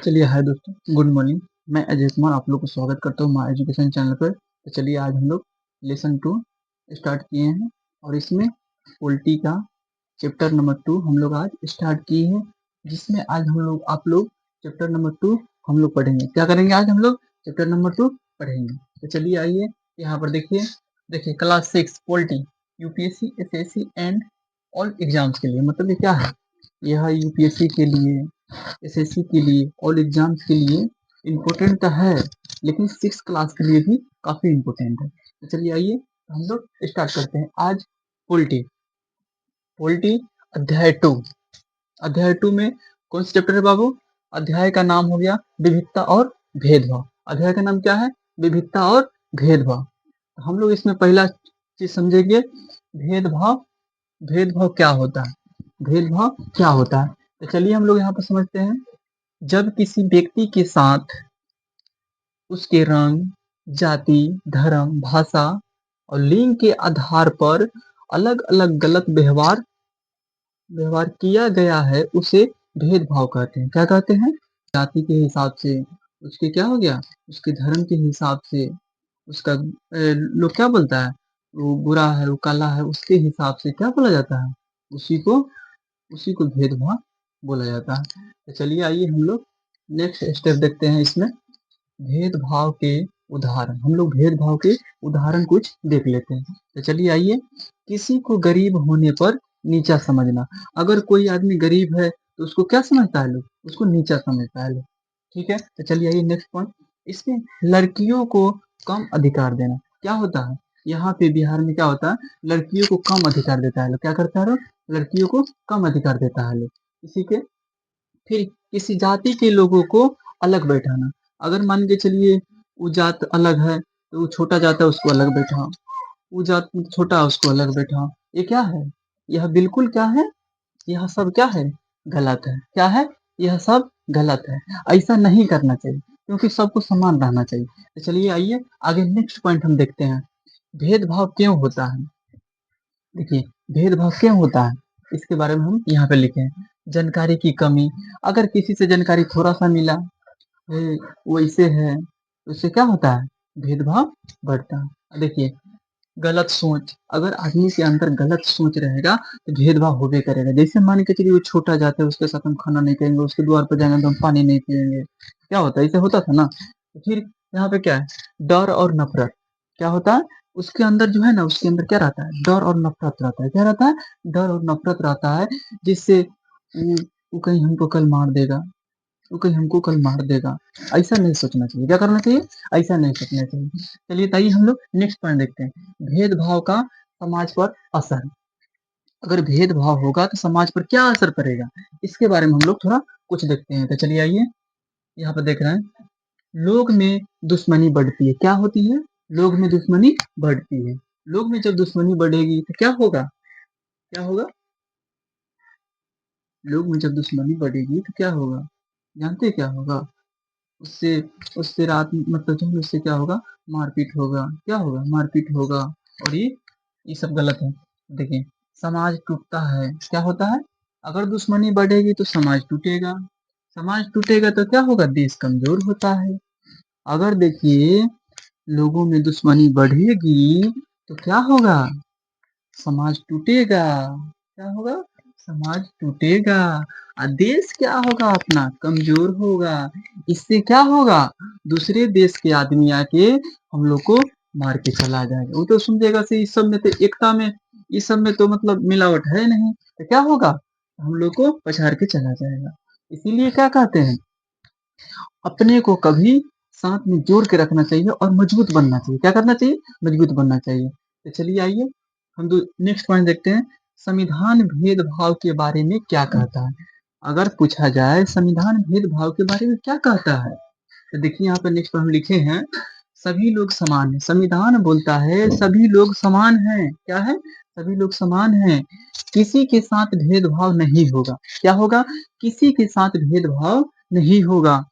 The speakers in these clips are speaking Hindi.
चलिए हाय दोस्तों, गुड मॉर्निंग। मैं अजय कुमार आप लोग को स्वागत करता हूँ माय एजुकेशन चैनल पर। तो चलिए आज हम लोग लेसन 2 स्टार्ट किए हैं और इसमें पॉलिटी का चैप्टर नंबर 2 हम लोग आज स्टार्ट किए हैं, जिसमें आज आप लोग चैप्टर नंबर 2 हम लोग पढ़ेंगे। क्या करेंगे आज हम लोग? चैप्टर नंबर 2 पढ़ेंगे। तो चलिए आइए यहाँ पर देखिए देखिए class 6 polity UPSC SSC and all exams के लिए। मतलब ये क्या है? यह यूपीएससी के लिए, एसएससी के लिए, ऑल एग्जाम्स के लिए इम्पोर्टेंट तो है, लेकिन 6 क्लास के लिए भी काफी इम्पोर्टेंट है। तो चलिए आइए हम लोग स्टार्ट करते हैं आज। पॉलिटी पॉलिटी अध्याय 2। अध्याय 2 में कौन सा चैप्टर है बाबू? अध्याय का नाम हो गया विविधता और भेदभाव। अध्याय का नाम क्या है? विविधता और भेदभाव। हम लोग इसमें पहला चीज समझेंगे, भेदभाव। भेदभाव क्या होता है? भेदभाव क्या होता है? तो चलिए हम लोग यहाँ पर समझते हैं। जब किसी व्यक्ति के साथ उसके रंग, जाति, धर्म, भाषा और लिंग के आधार पर अलग अलग गलत व्यवहार व्यवहार किया गया है, उसे भेदभाव कहते हैं। क्या कहते हैं? जाति के हिसाब से, उसके क्या हो गया, उसके धर्म के हिसाब से, उसका लोग क्या बोलता है, वो बुरा है, वो काला है, उसके हिसाब से क्या बोला जाता है? उसी को उसी को भेदभाव बोला जाता है। तो चलिए आइए हम लोग नेक्स्ट स्टेप देखते हैं। इसमें भेदभाव के उदाहरण, हम लोग भेदभाव के उदाहरण कुछ देख लेते हैं। तो चलिए आइए। किसी को गरीब होने पर नीचा समझना। अगर कोई आदमी गरीब है तो उसको क्या समझता है लोग? उसको नीचा समझता है लोग। ठीक है, तो चलिए आइए नेक्स्ट पॉइंट। इसमें लड़कियों को कम अधिकार देना। क्या होता है यहाँ पे बिहार में? क्या होता है? लड़कियों को कम अधिकार देता है लोग। क्या करता है लोग? लड़कियों को कम अधिकार देता है लोग। इसी के फिर किसी जाति के लोगों को अलग बैठाना। अगर मान के चलिए वो जात अलग है तो वो छोटा जात है उसको अलग बैठाओ, वो जात छोटा है उसको अलग बैठाओ। ये क्या है? यह बिल्कुल क्या है? यह सब क्या है? गलत है। क्या है? यह सब गलत है। ऐसा नहीं करना चाहिए, क्योंकि सबको समान रहना चाहिए। तो चलिए आइए आगे नेक्स्ट पॉइंट हम देखते हैं। भेदभाव क्यों होता है? देखिए, भेदभाव क्यों होता है इसके बारे में हम यहाँ पे लिखे हैं। जानकारी की कमी। अगर किसी से जानकारी थोड़ा सा मिला, वो ऐसे है, तो इससे क्या होता है? भेदभाव बढ़ता है। देखिए, गलत सोच। अगर आदमी के अंदर गलत सोच रहेगा तो भेदभाव होबे करेगा। जैसे मान के चलिए वो छोटा जाता है, उसके साथ हम खाना नहीं खाएंगे, उसके द्वार पर जाएंगे तो हम पानी नहीं पिएंगे। क्या होता है? ऐसे होता था ना। तो फिर यहाँ पे क्या है? डर और नफरत। क्या होता है? उसके अंदर जो है ना, उसके अंदर क्या रहता है? डर और नफरत रहता है। क्या रहता है? डर और नफरत रहता है, जिससे वो कहीं हमको कल मार देगा, वो कहीं हमको कल मार देगा। ऐसा नहीं सोचना चाहिए। क्या करना चाहिए? ऐसा नहीं सोचना चाहिए। चलिए ताइए हम लोग नेक्स्ट पॉइंट देखते हैं। भेदभाव का समाज पर असर। अगर भेदभाव होगा तो समाज पर क्या असर पड़ेगा, इसके बारे में हम लोग थोड़ा कुछ देखते हैं। तो चलिए आइए यहाँ पर देख रहे हैं। लोग में दुश्मनी बढ़ती है। क्या होती है? लोग में दुश्मनी बढ़ती है। लोग में जब दुश्मनी बढ़ेगी तो क्या होगा? क्या होगा? लोग में जब दुश्मनी बढ़ेगी तो क्या होगा? जानते हैं क्या होगा? उससे उससे रात मतलब जो है उससे क्या होगा? मारपीट होगा। क्या होगा? मारपीट होगा। और ये सब गलत है। देखिए, समाज टूटता है। क्या होता है? अगर दुश्मनी बढ़ेगी तो समाज टूटेगा। समाज टूटेगा तो क्या होगा? देश कमजोर होता है। अगर देखिए लोगों में दुश्मनी बढ़ेगी तो क्या होगा? समाज टूटेगा। क्या होगा? समाज टूटेगा। और देश क्या होगा? अपना कमजोर होगा। इससे क्या होगा? दूसरे देश के आदमी आके हम लोग को मार के चला जाएगा। वो तो समझेगा से इस सब में तो एकता में, इस सब में तो मतलब मिलावट है नहीं, तो क्या होगा? हम लोग को पछाड़ के चला जाएगा। इसीलिए क्या कहते हैं, अपने को कभी साथ में जोड़ के रखना चाहिए और मजबूत बनना चाहिए। क्या करना चाहिए? मजबूत बनना चाहिए। तो चलिए आइए हम नेक्स्ट पॉइंट देखते हैं। संविधान भेदभाव के बारे में क्या कहता है? अगर पूछा जाए संविधान भेदभाव के बारे में क्या कहता है, तो देखिए यहाँ पर नेक्स्ट हम लिखे हैं, सभी लोग समान हैं। संविधान बोलता है सभी लोग समान हैं। क्या है? सभी लोग समान हैं। किसी के साथ भेदभाव नहीं होगा। क्या होगा? किसी के साथ भेदभाव नहीं होगा।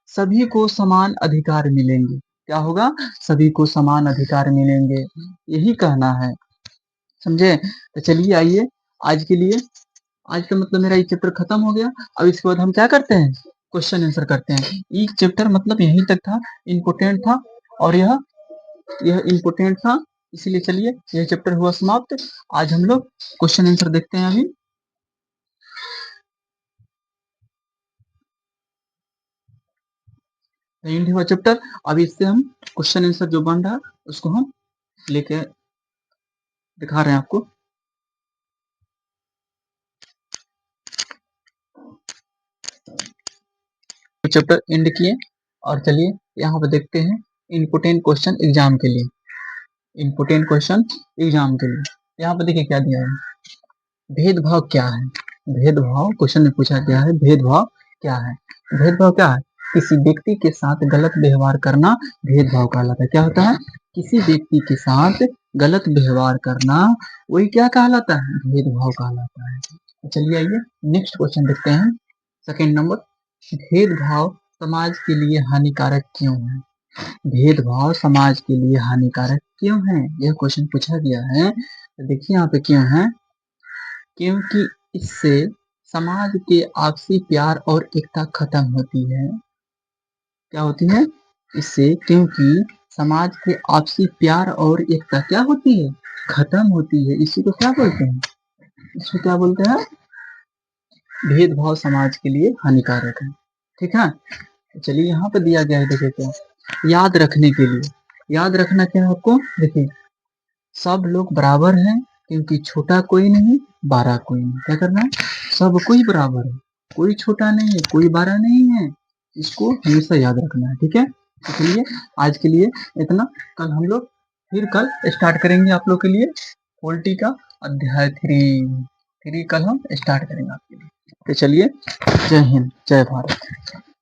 सभी को समान अधिकार मिलेंगे। क्या होगा? सभी को समान अधिकार मिलेंगे। यही कहना है। समझे? तो चलिए आइए आज के लिए, आज का मतलब मेरा ये चैप्टर खत्म हो गया। अब इसके बाद हम क्या करते हैं? क्वेश्चन आंसर करते हैं। एक चैप्टर मतलब यहीं तक था, इम्पोर्टेंट था, और यह इम्पोर्टेंट था, इसीलिए चलिए यह चैप्टर हुआ समाप्त। आज हम लोग क्वेश्चन आंसर देखते हैं। अभी एंड हुआ चैप्टर। अब इससे हम क्वेश्चन आंसर जो बन रहा है उसको हम लेके दिखा रहे हैं आपको। चैप्टर एंड किए और चलिए यहाँ पे देखते हैं इम्पोर्टेंट क्वेश्चन एग्जाम के लिए। इम्पोर्टेंट क्वेश्चन एग्जाम के लिए यहाँ पे देखिए क्या दिया है, भेदभाव क्या है। भेदभाव क्वेश्चन में पूछा गया है, भेदभाव क्या है। भेदभाव क्या है, किसी व्यक्ति के साथ गलत व्यवहार करना भेदभाव कहलाता है। क्या होता है, किसी व्यक्ति के साथ गलत व्यवहार करना, वही क्या कहलाता है, भेदभाव कहलाता है। चलिए आइए नेक्स्ट क्वेश्चन देखते हैं। सेकंड नंबर, भेदभाव समाज के लिए हानिकारक क्यों है। भेदभाव समाज के लिए हानिकारक क्यों है, यह क्वेश्चन पूछा गया है। तो देखिए यहाँ पे क्यों है, क्योंकि इससे समाज के आपसी प्यार और एकता खत्म होती है। क्या होती है, इससे क्योंकि समाज के आपसी प्यार और एकता क्या होती है, खत्म होती है। इसी को क्या बोलते हैं, इसको क्या बोलते हैं, भेदभाव समाज के लिए हानिकारक है। ठीक है, चलिए यहाँ पे दिया गया है, देखिए क्या, याद रखने के लिए। याद रखना क्या है आपको, देखिए सब लोग बराबर हैं, क्योंकि छोटा कोई नहीं, बड़ा कोई नहीं। क्या करना है, सब कोई बराबर है, कोई छोटा नहीं है, कोई बड़ा नहीं है। इसको हमेशा याद रखना है। ठीक है, तो चलिए आज के लिए इतना। कल हम लोग फिर कल स्टार्ट करेंगे आप लोग के लिए पॉलिटी का अध्याय 3 कल हम स्टार्ट करेंगे आपके लिए। तो चलिए, जय हिंद, जय भारत।